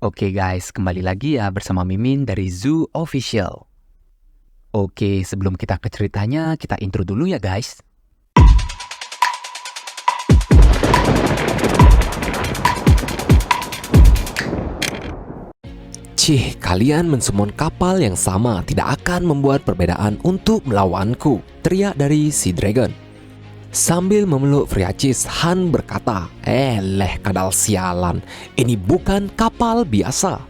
Oke guys, kembali lagi ya bersama Mimin dari Zoo Official. Oke, sebelum kita ke ceritanya, kita intro dulu ya guys. Cih, kalian mensummon kapal yang sama tidak akan membuat perbedaan untuk melawanku, teriak dari si Dragon. Sambil memeluk Vriachis, Han berkata, kadal sialan, ini bukan kapal biasa.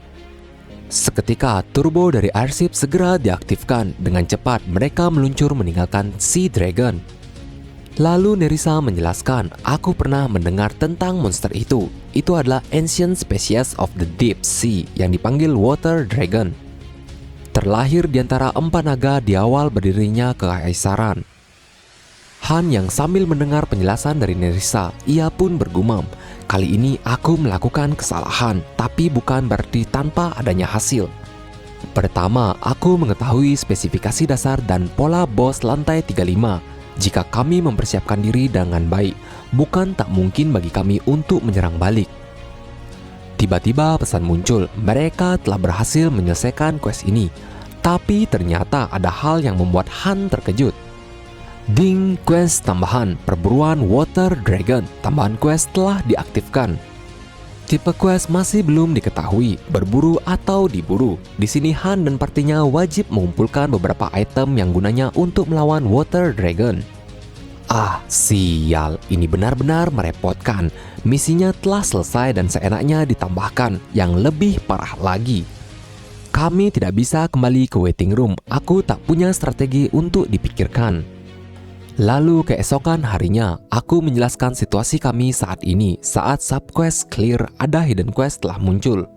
Seketika, turbo dari airship segera diaktifkan. Dengan cepat, mereka meluncur meninggalkan si Dragon. Lalu Nerissa menjelaskan, aku pernah mendengar tentang monster itu. Itu adalah ancient species of the deep sea yang dipanggil water dragon. Terlahir di antara 4 naga di awal berdirinya kekaisaran. Han yang sambil mendengar penjelasan dari Nerissa, ia pun bergumam, kali ini aku melakukan kesalahan, tapi bukan berarti tanpa adanya hasil. Pertama, aku mengetahui spesifikasi dasar dan pola boss lantai 35. Jika kami mempersiapkan diri dengan baik, bukan tak mungkin bagi kami untuk menyerang balik. Tiba-tiba pesan muncul, mereka telah berhasil menyelesaikan quest ini. Tapi ternyata ada hal yang membuat Han terkejut. Ding, quest tambahan, perburuan Water Dragon. Tambahan quest telah diaktifkan. Tipe quest masih belum diketahui, berburu atau diburu. Di sini Han dan partinya wajib mengumpulkan beberapa item yang gunanya untuk melawan Water Dragon. Ah, sial, ini benar-benar merepotkan. Misinya telah selesai dan seenaknya ditambahkan yang lebih parah lagi. Kami tidak bisa kembali ke waiting room, aku tak punya strategi untuk dipikirkan. Lalu keesokan harinya, aku menjelaskan situasi kami saat ini. Saat subquest clear, ada hidden quest telah muncul.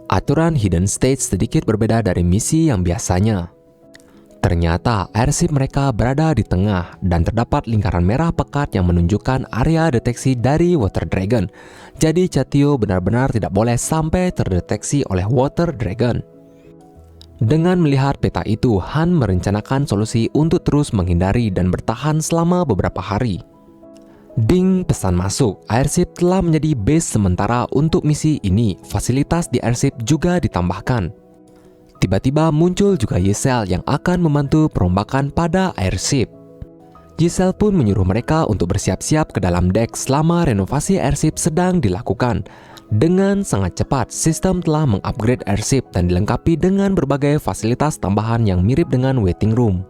Aturan hidden stage sedikit berbeda dari misi yang biasanya. Ternyata airship mereka berada di tengah dan terdapat lingkaran merah pekat yang menunjukkan area deteksi dari Water Dragon. Jadi Chatio benar-benar tidak boleh sampai terdeteksi oleh Water Dragon. Dengan melihat peta itu, Han merencanakan solusi untuk terus menghindari dan bertahan selama beberapa hari. Ding, pesan masuk. Airship telah menjadi base sementara untuk misi ini. Fasilitas di airship juga ditambahkan. Tiba-tiba muncul juga Ysel yang akan membantu perombakan pada airship. Ysel pun menyuruh mereka untuk bersiap-siap ke dalam deck selama renovasi airship sedang dilakukan. Dengan sangat cepat, sistem telah mengupgrade airship dan dilengkapi dengan berbagai fasilitas tambahan yang mirip dengan waiting room.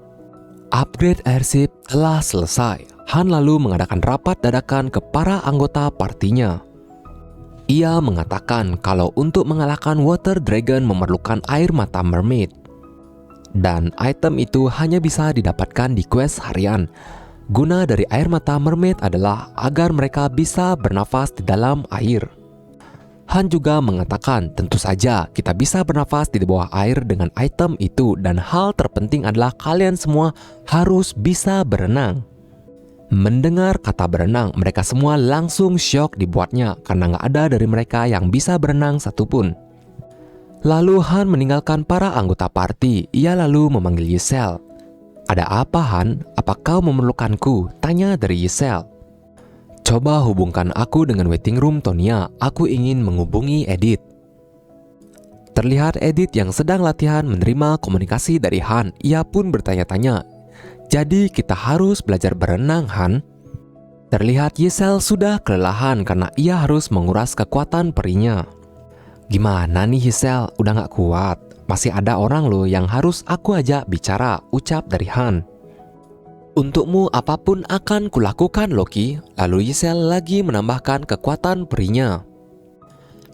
Upgrade airship telah selesai. Han lalu mengadakan rapat dadakan ke para anggota partinya. Ia mengatakan kalau untuk mengalahkan Water Dragon memerlukan air mata mermaid. Dan item itu hanya bisa didapatkan di quest harian. Guna dari air mata mermaid adalah agar mereka bisa bernafas di dalam air. Han juga mengatakan tentu saja kita bisa bernafas di bawah air dengan item itu dan hal terpenting adalah kalian semua harus bisa berenang. Mendengar kata berenang, mereka semua langsung syok dibuatnya karena nggak ada dari mereka yang bisa berenang satupun. Lalu Han meninggalkan para anggota party, ia lalu memanggil Ysel. Ada apa Han? Apa kau memerlukanku? Tanya dari Ysel. Coba hubungkan aku dengan waiting room Tonia, aku ingin menghubungi Edith. Terlihat Edith yang sedang latihan menerima komunikasi dari Han, ia pun bertanya-tanya, jadi kita harus belajar berenang Han? Terlihat Ysel sudah kelelahan karena ia harus menguras kekuatan perinya. Gimana nih Ysel, udah gak kuat? Masih ada orang loh yang harus aku ajak bicara, ucap dari Han. Untukmu apapun akan kulakukan Loki. Lalu Ysel lagi menambahkan kekuatan perinya.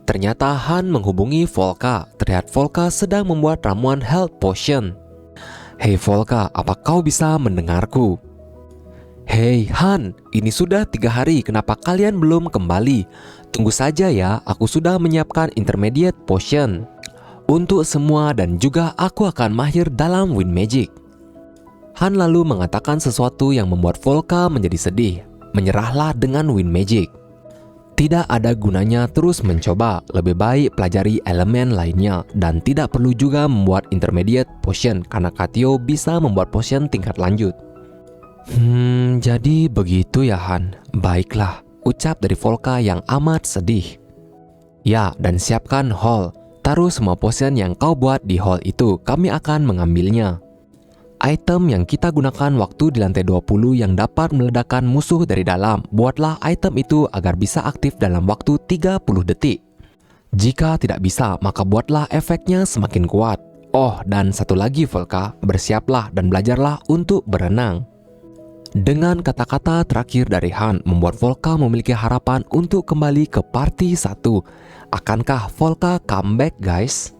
Ternyata Han menghubungi Volka. Terlihat Volka sedang membuat ramuan health potion. Hei Volka, apa kau bisa mendengarku? Hei Han, ini sudah 3 hari, kenapa kalian belum kembali? Tunggu saja ya, aku sudah menyiapkan intermediate potion untuk semua dan juga aku akan mahir dalam wind magic. Han lalu mengatakan sesuatu yang membuat Volka menjadi sedih. Menyerahlah dengan wind magic. Tidak ada gunanya terus mencoba, lebih baik pelajari elemen lainnya dan tidak perlu juga membuat intermediate potion karena Katio bisa membuat potion tingkat lanjut. Jadi begitu ya Han. Baiklah, ucap dari Volka yang amat sedih. Ya, dan siapkan hall. Taruh semua potion yang kau buat di hall itu, kami akan mengambilnya. Item yang kita gunakan waktu di lantai 20 yang dapat meledakkan musuh dari dalam, buatlah item itu agar bisa aktif dalam waktu 30 detik. Jika tidak bisa, maka buatlah efeknya semakin kuat. Oh, dan satu lagi Volka, bersiaplah dan belajarlah untuk berenang. Dengan kata-kata terakhir dari Han membuat Volka memiliki harapan untuk kembali ke party 1. Akankah Volka comeback, guys?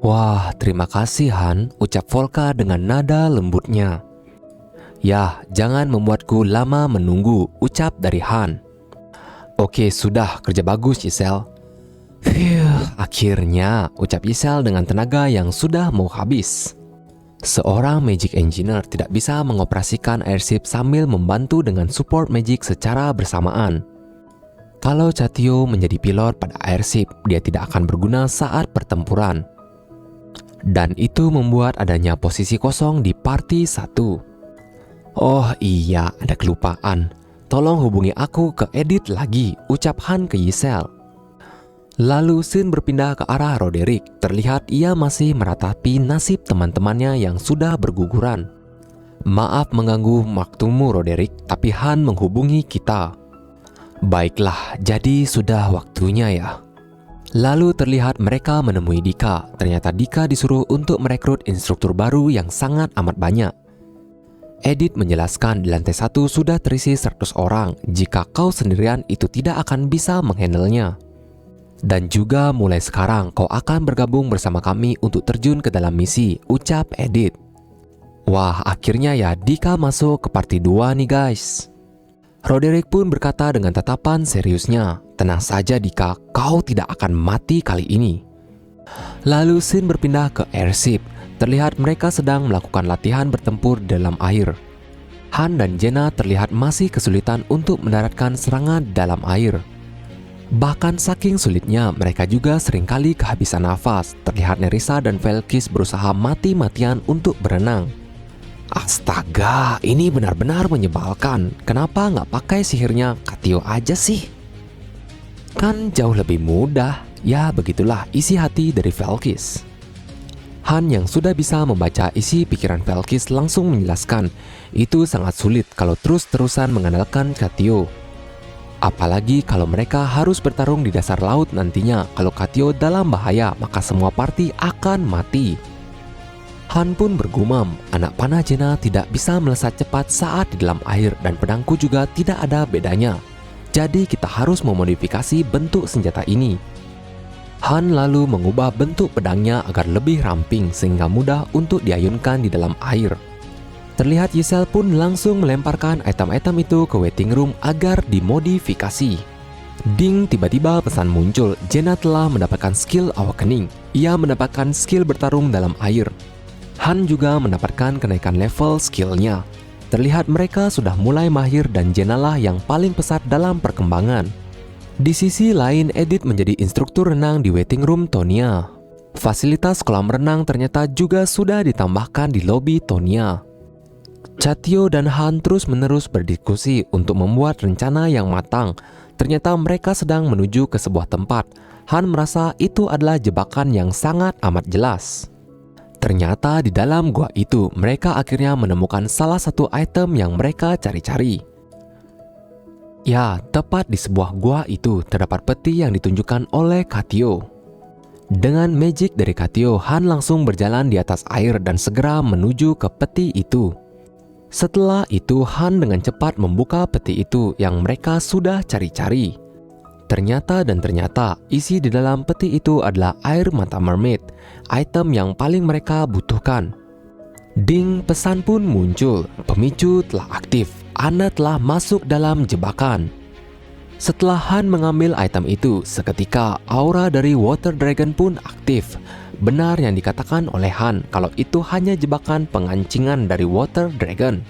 Wah, terima kasih Han, ucap Volka dengan nada lembutnya. Ya, jangan membuatku lama menunggu, ucap dari Han. Oke, sudah, kerja bagus Giselle. Akhirnya, ucap Giselle dengan tenaga yang sudah mau habis. Seorang magic engineer tidak bisa mengoperasikan airship sambil membantu dengan support magic secara bersamaan. Kalau Chatio menjadi pilot pada airship, dia tidak akan berguna saat pertempuran. Dan itu membuat adanya posisi kosong di party 1. Oh iya, ada kelupaan. Tolong hubungi aku ke Edith lagi, ucap Han ke Giselle. Lalu scene berpindah ke arah Roderick. Terlihat ia masih meratapi nasib teman-temannya yang sudah berguguran. Maaf mengganggu waktumu Roderick, tapi Han menghubungi kita. Baiklah, jadi sudah waktunya ya. Lalu terlihat mereka menemui Dika. Ternyata Dika disuruh untuk merekrut instruktur baru yang sangat amat banyak. Edith menjelaskan di lantai 1 sudah terisi 100 orang. Jika kau sendirian itu tidak akan bisa menghandlenya. Dan juga mulai sekarang kau akan bergabung bersama kami untuk terjun ke dalam misi, ucap Edith. Wah, akhirnya ya Dika masuk ke party 2 nih guys. Roderick pun berkata dengan tatapan seriusnya, tenang saja Dika, kau tidak akan mati kali ini. Lalu scene berpindah ke airship. Terlihat mereka sedang melakukan latihan bertempur dalam air. Han dan Jenna terlihat masih kesulitan untuk mendaratkan serangan dalam air. Bahkan saking sulitnya, mereka juga seringkali kehabisan nafas. Terlihat Nerissa dan Velkis berusaha mati-matian untuk berenang. Astaga, ini benar-benar menyebalkan. Kenapa nggak pakai sihirnya Chatio aja sih? Kan jauh lebih mudah. Ya, begitulah isi hati dari Velkis. Han yang sudah bisa membaca isi pikiran Velkis langsung menjelaskan, itu sangat sulit kalau terus-terusan mengandalkan Chatio. Apalagi kalau mereka harus bertarung di dasar laut nantinya. Kalau Chatio dalam bahaya, maka semua party akan mati. Han pun bergumam, anak panah Jenna tidak bisa melesat cepat saat di dalam air dan pedangku juga tidak ada bedanya. Jadi kita harus memodifikasi bentuk senjata ini. Han lalu mengubah bentuk pedangnya agar lebih ramping sehingga mudah untuk diayunkan di dalam air. Terlihat Giselle pun langsung melemparkan item-item itu ke waiting room agar dimodifikasi. Ding, tiba-tiba pesan muncul, Jenna telah mendapatkan skill awakening. Ia mendapatkan skill bertarung dalam air. Han juga mendapatkan kenaikan level skillnya. Terlihat mereka sudah mulai mahir dan Jenna lah yang paling pesat dalam perkembangan. Di sisi lain, Edith menjadi instruktur renang di waiting room Tonya. Fasilitas kolam renang ternyata juga sudah ditambahkan di lobi Tonya. Chatio dan Han terus-menerus berdiskusi untuk membuat rencana yang matang. Ternyata mereka sedang menuju ke sebuah tempat. Han merasa itu adalah jebakan yang sangat amat jelas. Ternyata di dalam gua itu, mereka akhirnya menemukan salah satu item yang mereka cari-cari. Ya, tepat di sebuah gua itu terdapat peti yang ditunjukkan oleh Chatio. Dengan magic dari Chatio, Han langsung berjalan di atas air dan segera menuju ke peti itu. Setelah itu, Han dengan cepat membuka peti itu yang mereka sudah cari-cari. Ternyata isi di dalam peti itu adalah air mata mermaid, item yang paling mereka butuhkan. Ding, pesan pun muncul, pemicu telah aktif, Anda telah masuk dalam jebakan. Setelah Han mengambil item itu, seketika aura dari Water Dragon pun aktif. Benar yang dikatakan oleh Han kalau itu hanya jebakan pengancingan dari Water Dragon.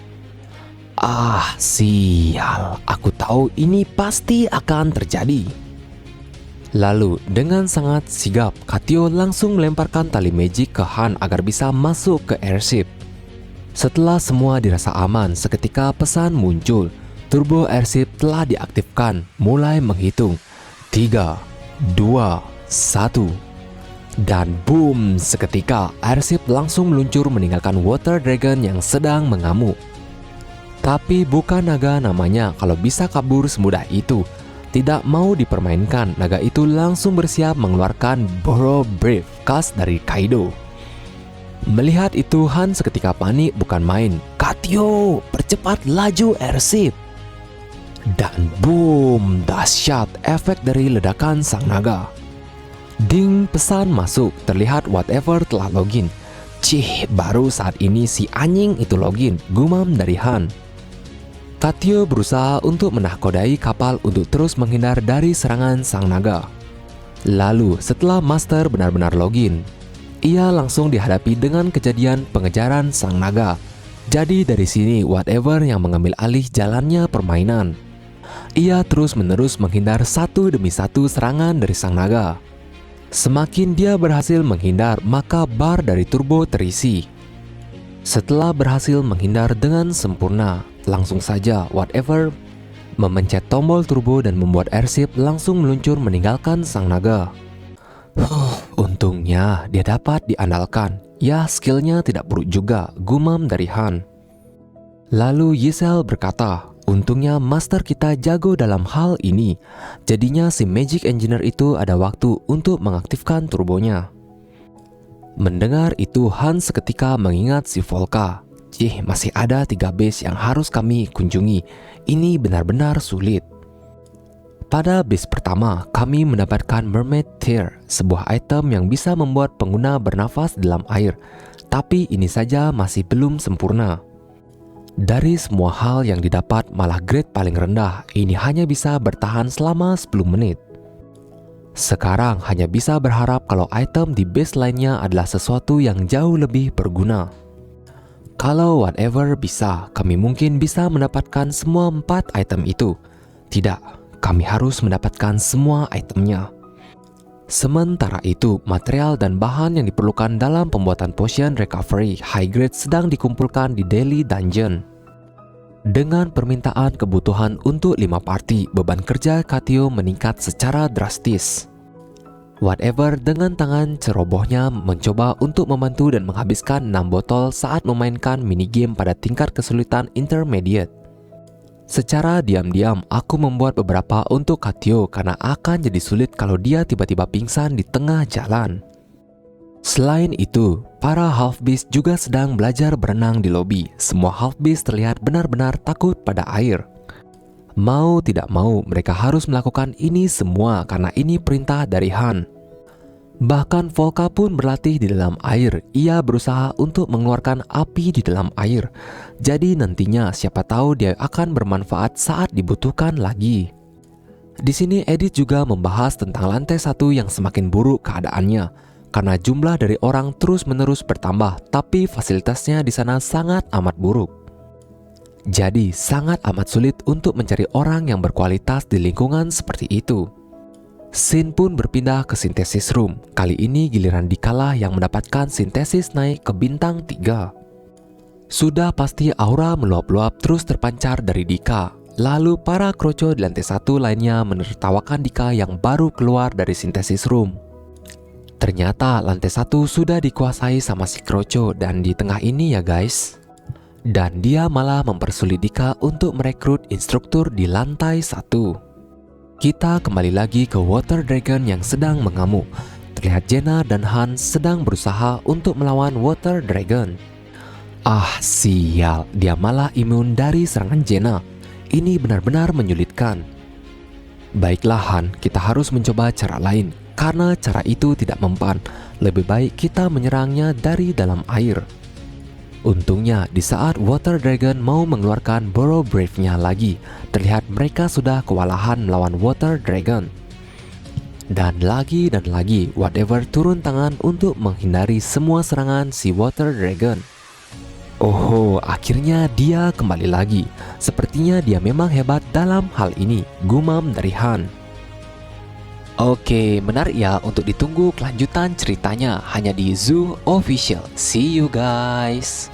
Ah, sial, aku tahu ini pasti akan terjadi. Lalu, dengan sangat sigap, Chatio langsung melemparkan tali magic ke Han agar bisa masuk ke airship. Setelah semua dirasa aman, seketika pesan muncul. Turbo airship telah diaktifkan, mulai menghitung. 3, 2, 1. Dan boom, seketika airship langsung meluncur meninggalkan Water Dragon yang sedang mengamuk. Tapi bukan naga namanya kalau bisa kabur semudah itu. Tidak mau dipermainkan, naga itu langsung bersiap mengeluarkan Boro Breath khas dari Kaido. Melihat itu, Han seketika panik bukan main. Katio, percepat laju airship. Dan boom, dahsyat efek dari ledakan sang naga. Ding, pesan masuk, terlihat whatever telah login. Cih, baru saat ini si anjing itu login, gumam dari Han. Katio berusaha untuk menahkodai kapal untuk terus menghindar dari serangan sang naga. Lalu setelah Master benar-benar login, ia langsung dihadapi dengan kejadian pengejaran sang naga. Jadi dari sini whatever yang mengambil alih jalannya permainan. Ia terus-menerus menghindar satu demi satu serangan dari sang naga. Semakin dia berhasil menghindar, maka bar dari turbo terisi. Setelah berhasil menghindar dengan sempurna, langsung saja whatever memencet tombol turbo dan membuat airship langsung meluncur meninggalkan sang naga. Untungnya dia dapat diandalkan. Ya, skillnya tidak buruk juga, gumam dari Han. Lalu Giselle berkata, untungnya master kita jago dalam hal ini. Jadinya si Magic Engineer itu ada waktu untuk mengaktifkan turbonya. Mendengar itu, Han seketika mengingat si Volca. Cih, masih ada 3 base yang harus kami kunjungi. Ini benar-benar sulit. Pada base pertama, kami mendapatkan Mermaid Tear, sebuah item yang bisa membuat pengguna bernafas dalam air. Tapi ini saja masih belum sempurna. Dari semua hal yang didapat, malah grade paling rendah, ini hanya bisa bertahan selama 10 menit. Sekarang hanya bisa berharap kalau item di base lainnya adalah sesuatu yang jauh lebih berguna. Kalau whatever bisa, kami mungkin bisa mendapatkan semua 4 item itu. Tidak, kami harus mendapatkan semua itemnya. Sementara itu, material dan bahan yang diperlukan dalam pembuatan potion recovery high grade sedang dikumpulkan di daily dungeon. Dengan permintaan kebutuhan untuk 5 party, beban kerja Katio meningkat secara drastis. Whatever dengan tangan cerobohnya mencoba untuk membantu dan menghabiskan 6 botol saat memainkan minigame pada tingkat kesulitan intermediate. Secara diam-diam, aku membuat beberapa untuk Katio karena akan jadi sulit kalau dia tiba-tiba pingsan di tengah jalan. Selain itu, para half-beast juga sedang belajar berenang di lobi. Semua half-beast terlihat benar-benar takut pada air. Mau tidak mau, mereka harus melakukan ini semua karena ini perintah dari Han. Bahkan Volca pun berlatih di dalam air. Ia berusaha untuk mengeluarkan api di dalam air. Jadi nantinya siapa tahu dia akan bermanfaat saat dibutuhkan lagi. Di sini Edith juga membahas tentang lantai 1 yang semakin buruk keadaannya. Karena jumlah dari orang terus-menerus bertambah, tapi fasilitasnya di sana sangat amat buruk. Jadi sangat amat sulit untuk mencari orang yang berkualitas di lingkungan seperti itu. Shin pun berpindah ke sintesis room. Kali ini giliran Dika yang mendapatkan sintesis naik ke bintang 3. Sudah pasti aura meluap-luap terus terpancar dari Dika. Lalu para kroco di lantai 1 lainnya menertawakan Dika yang baru keluar dari sintesis room. Ternyata lantai 1 sudah dikuasai sama si kroco dan di tengah ini ya guys. Dan dia malah mempersulit Dika untuk merekrut instruktur di lantai 1. Kita kembali lagi ke Water Dragon yang sedang mengamuk. Terlihat Jenna dan Han sedang berusaha untuk melawan Water Dragon. Ah sial, dia malah imun dari serangan Jenna. Ini benar-benar menyulitkan. Baiklah Han, kita harus mencoba cara lain. Karena cara itu tidak mempan, lebih baik kita menyerangnya dari dalam air. Untungnya di saat Water Dragon mau mengeluarkan Boro Breath-nya lagi, terlihat mereka sudah kewalahan melawan Water Dragon. Dan lagi whatever turun tangan untuk menghindari semua serangan si Water Dragon. Oh, akhirnya dia kembali lagi. Sepertinya dia memang hebat dalam hal ini, gumam dari Han. Oke, menarik ya untuk ditunggu kelanjutan ceritanya hanya di Zoo Official. See you guys.